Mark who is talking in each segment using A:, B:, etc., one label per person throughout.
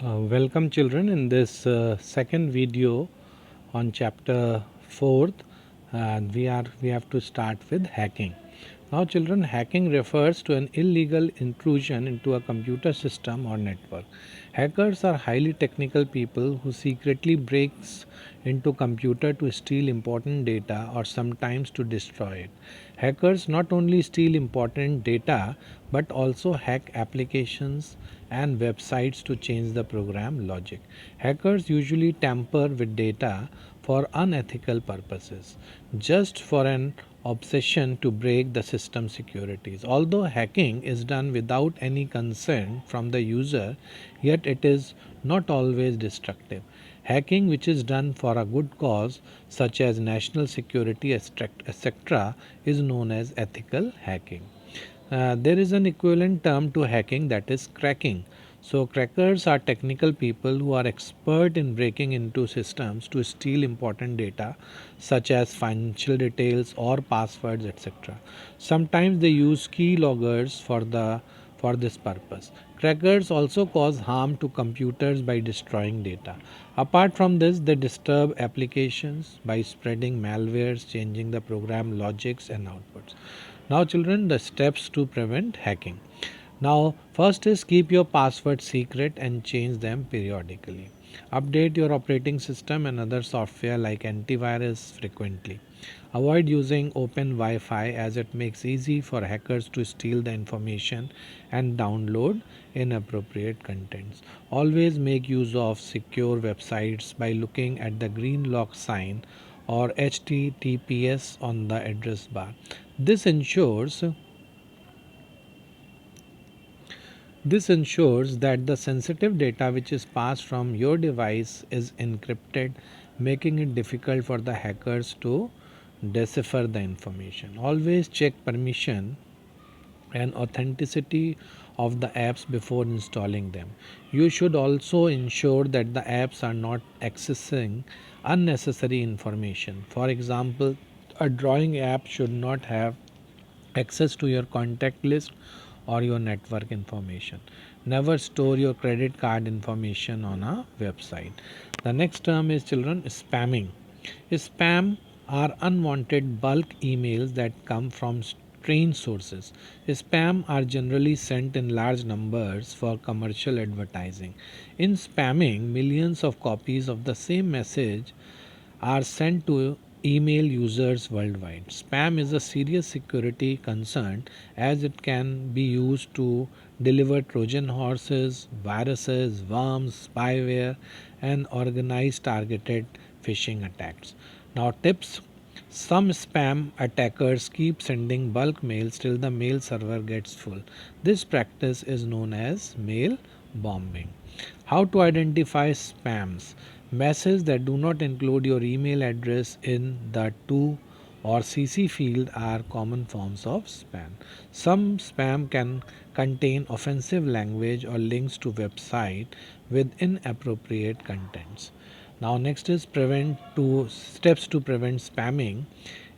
A: Welcome children in this second video on chapter 4th. We have to start with hacking. Now children, hacking refers to an illegal intrusion into a computer system or network. Hackers are highly technical people who secretly breaks into computer to steal important data or sometimes to destroy it. Hackers not only steal important data but also hack applications and websites to change the program logic. Hackers usually tamper with data for unethical purposes, just for an obsession to break the system securities. Although hacking is done without any consent from the user, yet it is not always destructive. Hacking, which is done for a good cause, such as national security, etc., is known as ethical hacking. There is an equivalent term to hacking, that is cracking. So, crackers are technical people who are expert in breaking into systems to steal important data such as financial details or passwords, etc. Sometimes they use key loggers for this purpose. Crackers also cause harm to computers by destroying data. Apart from this, they disturb applications by spreading malwares, changing the program logics and outputs. Now, children, the steps to prevent hacking. Now, first is keep your passwords secret and change them periodically. Update your operating system and other software like antivirus frequently. Avoid using open Wi-Fi as it makes easy for hackers to steal the information and download inappropriate contents. Always make use of secure websites by looking at the green lock sign or HTTPS on the address bar. This ensures this ensures that the sensitive data which is passed from your device is encrypted, making it difficult for the hackers to decipher the information. Always check permission and authenticity of the apps before installing them. You should also ensure that the apps are not accessing unnecessary information. For example, a drawing app should not have access to your contact list or your network information. Never store your credit card information on a website. The next term is children spamming. Spam are unwanted bulk emails that come from strange sources. Spam are generally sent in large numbers for commercial advertising. In spamming, millions of copies of the same message are sent to email users worldwide. Spam is a serious security concern as it can be used to deliver Trojan horses, viruses, worms, spyware, and organized targeted phishing attacks. Now, tips. Some spam attackers keep sending bulk mails till the mail server gets full. This practice is known as mail bombing. How to identify spams? Messages that do not include your email address in the to or CC field are common forms of spam. Some spam can contain offensive language or links to website with inappropriate contents. Now next is prevent to steps to prevent spamming.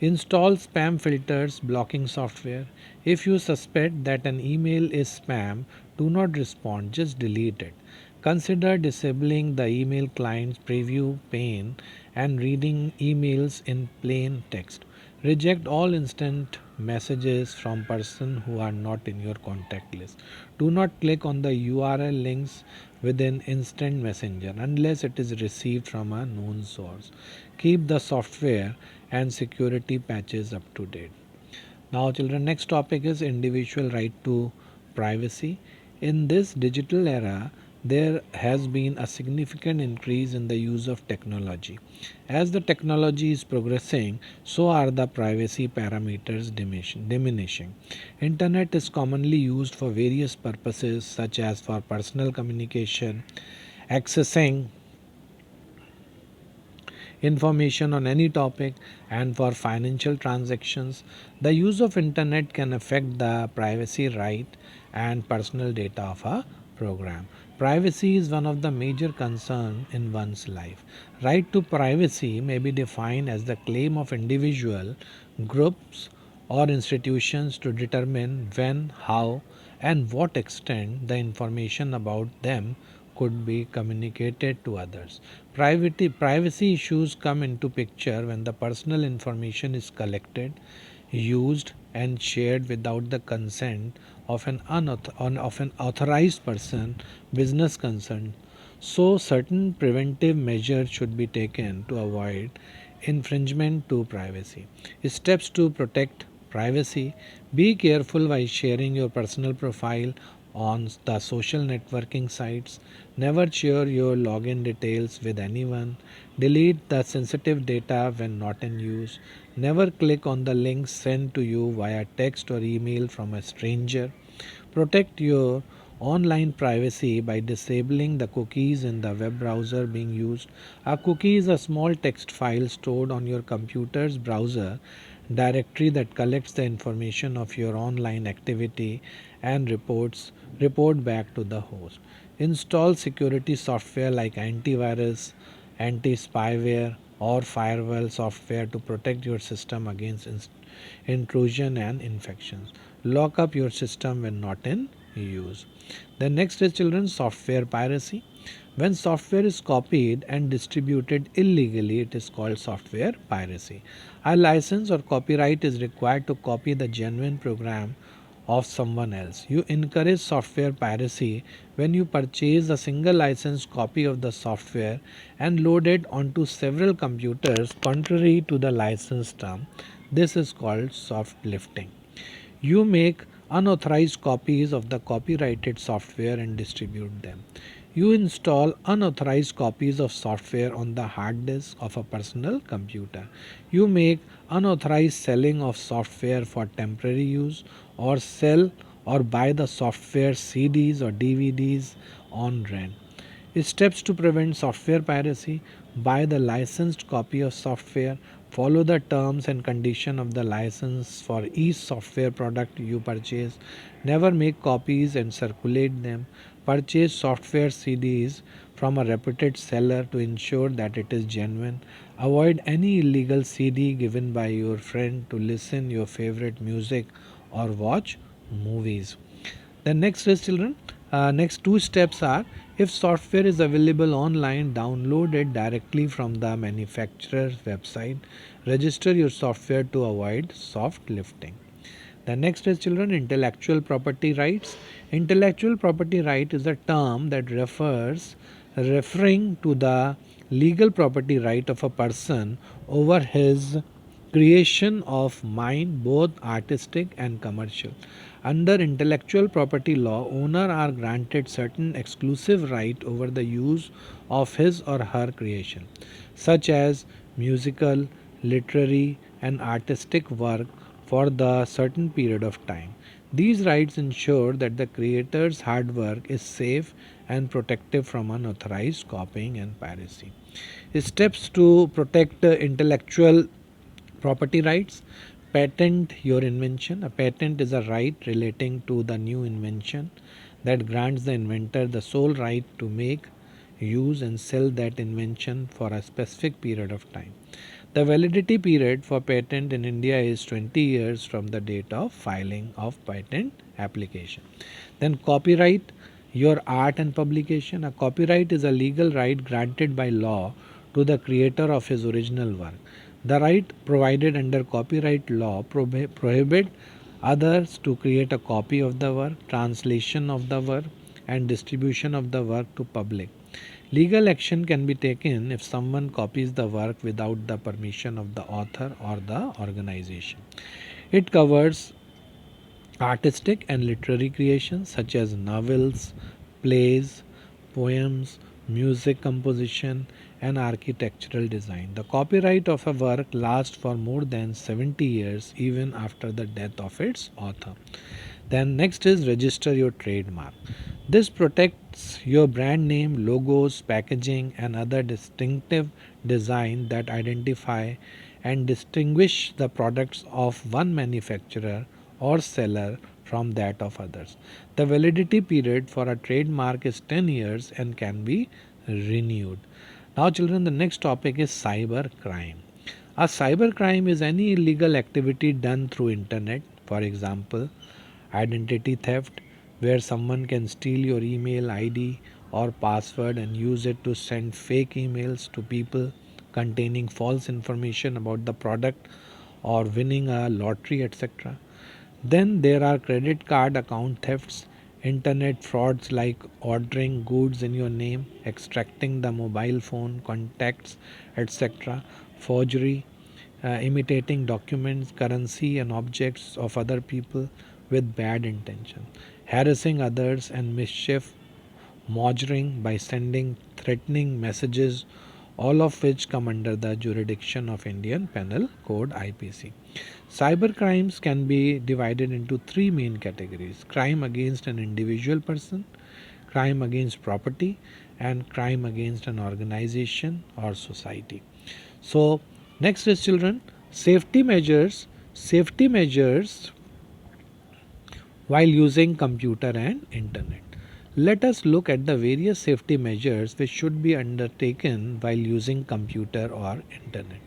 A: Install spam filters blocking software. If you suspect that an email is spam, do not respond, just delete it. Consider disabling the email client's preview pane and reading emails in plain text. Reject all instant messages from persons who are not in your contact list. Do not click on the URL links within Instant Messenger unless it is received from a known source. Keep the software and security patches up to date. Now, children, next topic is individual right to privacy. In this digital era, there has been a significant increase in the use of technology. As the technology is progressing, so are the privacy parameters diminishing. Internet is commonly used for various purposes such as for personal communication, accessing information on any topic, and for financial transactions. The use of internet can affect the privacy right and personal data of a program. Privacy is one of the major concerns in one's life. Right to privacy may be defined as the claim of individual, groups, or institutions to determine when, how, and what extent the information about them could be communicated to others. Privacy issues come into picture when the personal information is collected, used, and shared without the consent of of an authorized person, business concern. So, certain preventive measures should be taken to avoid infringement to privacy. Steps to protect privacy: be careful while sharing your personal profile on the social networking sites. Never share your login details with anyone. Delete the sensitive data when not in use. Never click on the links sent to you via text or email from a stranger. Protect your online privacy by disabling the cookies in the web browser being used. A cookie is a small text file stored on your computer's browser directory that collects the information of your online activity and report back to the host. Install security software like antivirus, anti-spyware, or firewall software to protect your system against intrusion and infections. Lock up your system when not in use. The next is children software piracy. When software is copied and distributed illegally, it is called software piracy. A license or copyright is required to copy the genuine program of someone else. You encourage software piracy when you purchase a single licensed copy of the software and load it onto several computers contrary to the license term. This is called soft lifting. You make unauthorized copies of the copyrighted software and distribute them. You install unauthorized copies of software on the hard disk of a personal computer. You make unauthorized selling of software for temporary use or sell or buy the software CDs or DVDs on rent. Steps to prevent software piracy: buy the licensed copy of software, follow the terms and condition of the license for each software product you purchase, never make copies and circulate them, purchase software CDs from a reputed seller to ensure that it is genuine, avoid any illegal CD given by your friend to listen your favorite music or watch movies. The next is children. Next two steps are: if software is available online, download it directly from the manufacturer's website. Register your software to avoid soft lifting. The next is children intellectual property rights. Intellectual property right is a term that referring to the legal property right of a person over his creation of mind, both artistic and commercial. Under intellectual property law, owner are granted certain exclusive right over the use of his or her creation, such as musical, literary, and artistic work for the certain period of time. These rights ensure that the creator's hard work is safe and protected from unauthorized copying and piracy. Steps to protect intellectual property rights: patent your invention. A patent is a right relating to the new invention that grants the inventor the sole right to make, use, and sell that invention for a specific period of time. The validity period for patent in India is 20 years from the date of filing of patent application. Then copyright your art and publication. A copyright is a legal right granted by law to the creator of his original work. The right provided under copyright law prohibit others to create a copy of the work, translation of the work, and distribution of the work to public. Legal action can be taken if someone copies the work without the permission of the author or the organization. It covers artistic and literary creations such as novels, plays, poems, music composition, and architectural design. The copyright of a work lasts for more than 70 years even after the death of its author. Then next is register your trademark. This protects your brand name, logos, packaging, and other distinctive design that identify and distinguish the products of one manufacturer or seller from that of others. The validity period for a trademark is 10 years and can be renewed. Now children, the next topic is cyber crime. A cyber crime is any illegal activity done through internet. For example, identity theft, where someone can steal your email ID or password and use it to send fake emails to people containing false information about the product or winning a lottery, etc. Then there are credit card account thefts, internet frauds like ordering goods in your name, extracting the mobile phone contacts, etc., forgery, imitating documents, currency, and objects of other people with bad intention, harassing others, and mischief mongering by sending threatening messages, all of which come under the jurisdiction of Indian Penal Code IPC. Cyber crimes can be divided into three main categories: crime against an individual person, crime against property, and crime against an organization or society. So, next is children, safety measures. Safety measures while using computer and internet. Let us look at the various safety measures which should be undertaken while using computer or internet.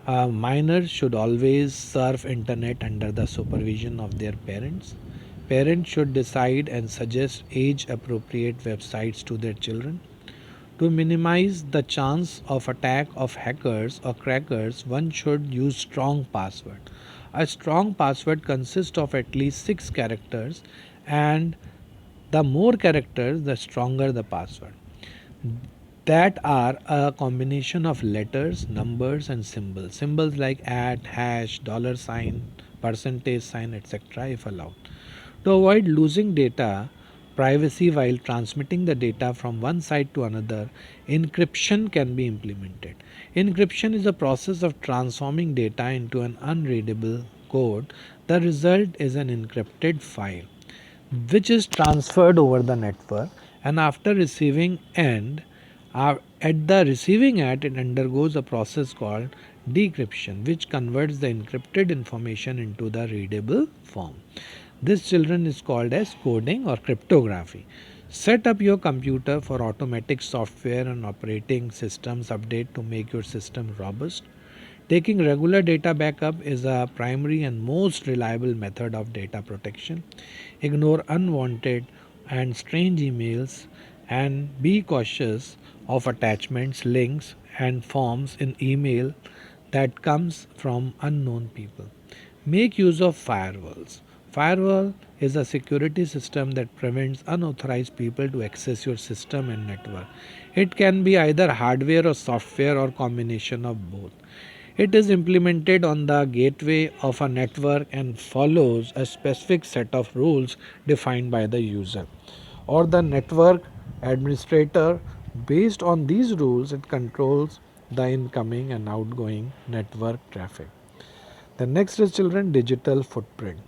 A: Minors should always surf internet under the supervision of their parents. Parents should decide and suggest age appropriate websites to their children. To minimize the chance of attack of hackers or crackers, one should use strong password. A strong password consists of at least 6 characters, and the more characters, the stronger the password. That are a combination of letters, numbers, and symbols. Symbols like at, hash, dollar sign, percentage sign, etc., if allowed. To avoid losing data privacy while transmitting the data from one site to another, encryption can be implemented. Encryption is a process of transforming data into an unreadable code. The result is an encrypted file which is transferred over the network, and after receiving end at the receiving end it undergoes a process called decryption, which converts the encrypted information into the readable form. This children is called as coding or cryptography. Set up your computer for automatic software and operating systems update to make your system robust. Taking regular data backup is a primary and most reliable method of data protection. Ignore unwanted and strange emails and be cautious of attachments, links, and forms in email that comes from unknown people. Make use of firewalls. Firewall is a security system that prevents unauthorized people to access your system and network. It can be either hardware or software or combination of both. It is implemented on the gateway of a network and follows a specific set of rules defined by the user or the network administrator. Based on these rules, it controls the incoming and outgoing network traffic. The next is children, digital footprint.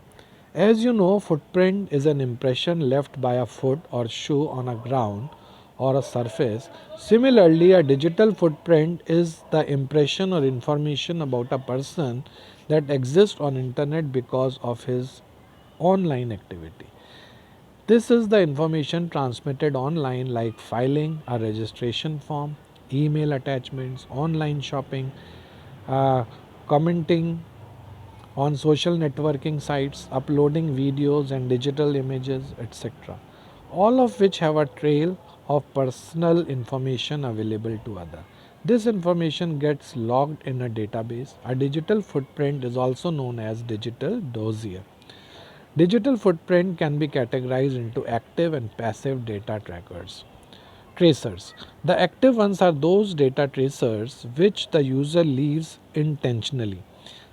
A: As you know, footprint is an impression left by a foot or shoe on a ground or a surface. Similarly, a digital footprint is the impression or information about a person that exists on internet because of his online activity. This is the information transmitted online like filing a registration form, email attachments, online shopping, uh, commenting on social networking sites, uploading videos and digital images, etc. All of which have a trail of personal information available to others. This information gets logged in a database. A digital footprint is also known as digital dossier. Digital footprint can be categorized into active and passive data trackers. Tracers. The active ones are those data tracers which the user leaves intentionally.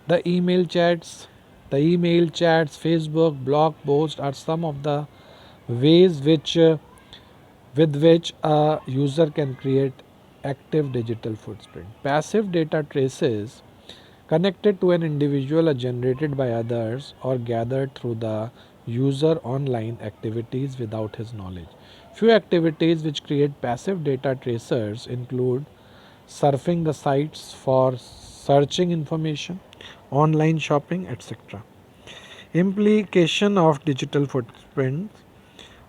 A: The email chats, Facebook, blog posts are some of the ways with which a user can create active digital footprint. Passive data traces connected to an individual are generated by others or gathered through the user online activities without his knowledge. Few activities which create passive data tracers include surfing the sites for searching information, online shopping, etc. Implication of digital footprint.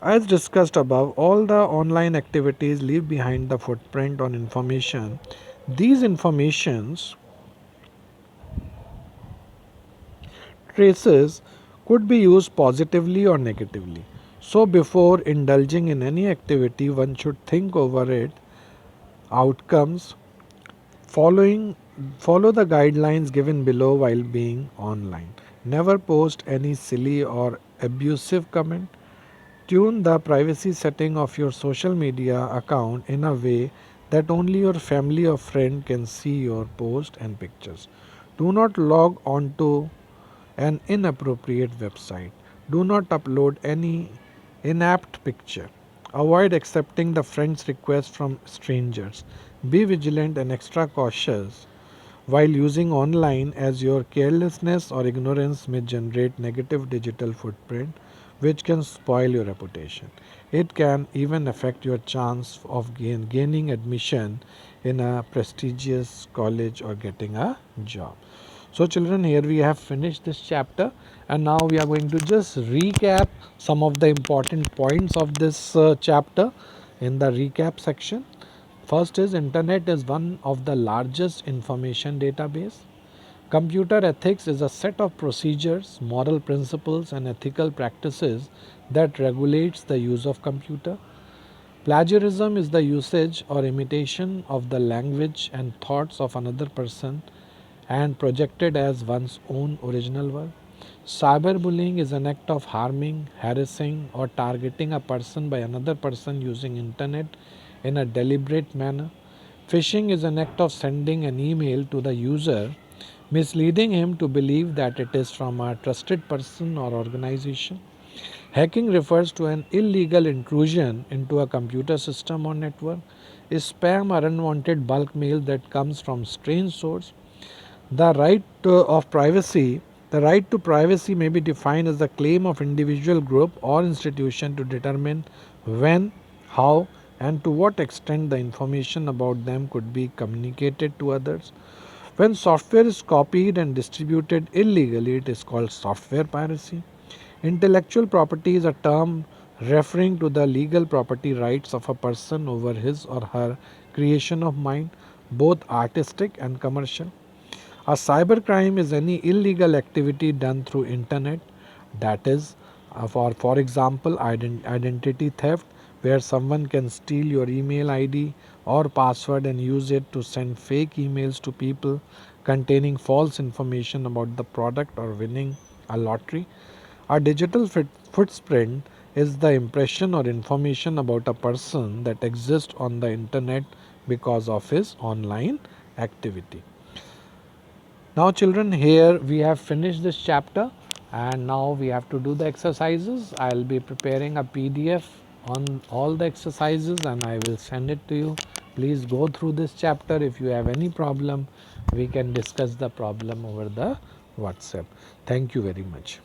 A: As discussed above, all the online activities leave behind the footprint on information. These informations traces could be used positively or negatively. So before indulging in any activity, one should think over it, outcomes, following follow the guidelines given below while being online. Never post any silly or abusive comment. Tune the privacy setting of your social media account in a way that only your family or friend can see your post and pictures. Do not log on to an inappropriate website. Do not upload any inapt picture. Avoid accepting the friend's request from strangers. Be vigilant and extra cautious while using online, as your carelessness or ignorance may generate negative digital footprint which can spoil your reputation. It can even affect your chance of gaining admission in a prestigious college or getting a job. So children, here we have finished this chapter, and now we are going to just recap some of the important points of this chapter in the recap section. First is internet is one of the largest information database. Computer ethics is a set of procedures, moral principles and ethical practices that regulates the use of computer. Plagiarism is the usage or imitation of the language and thoughts of another person and projected as one's own original work. Cyberbullying is an act of harming, harassing or targeting a person by another person using internet in a deliberate manner. Phishing is an act of sending an email to the user, misleading him to believe that it is from a trusted person or organization. Hacking refers to an illegal intrusion into a computer system or network. Spam or unwanted bulk mail that comes from strange source. The right of privacy. The right to privacy may be defined as the claim of individual, group, or institution to determine when, how, and to what extent the information about them could be communicated to others. When software is copied and distributed illegally, it is called software piracy. Intellectual property is a term referring to the legal property rights of a person over his or her creation of mind, both artistic and commercial. A cybercrime is any illegal activity done through internet, that is, for example, identity theft, where someone can steal your email ID or password and use it to send fake emails to people containing false information about the product or winning a lottery. A digital footprint is the impression or information about a person that exists on the internet because of his online activity. Now children, here we have finished this chapter, and now we have to do the exercises. I will be preparing a PDF on all the exercises and I will send it to you. Please go through this chapter. If you have any problem, we can discuss the problem over the WhatsApp. Thank you very much.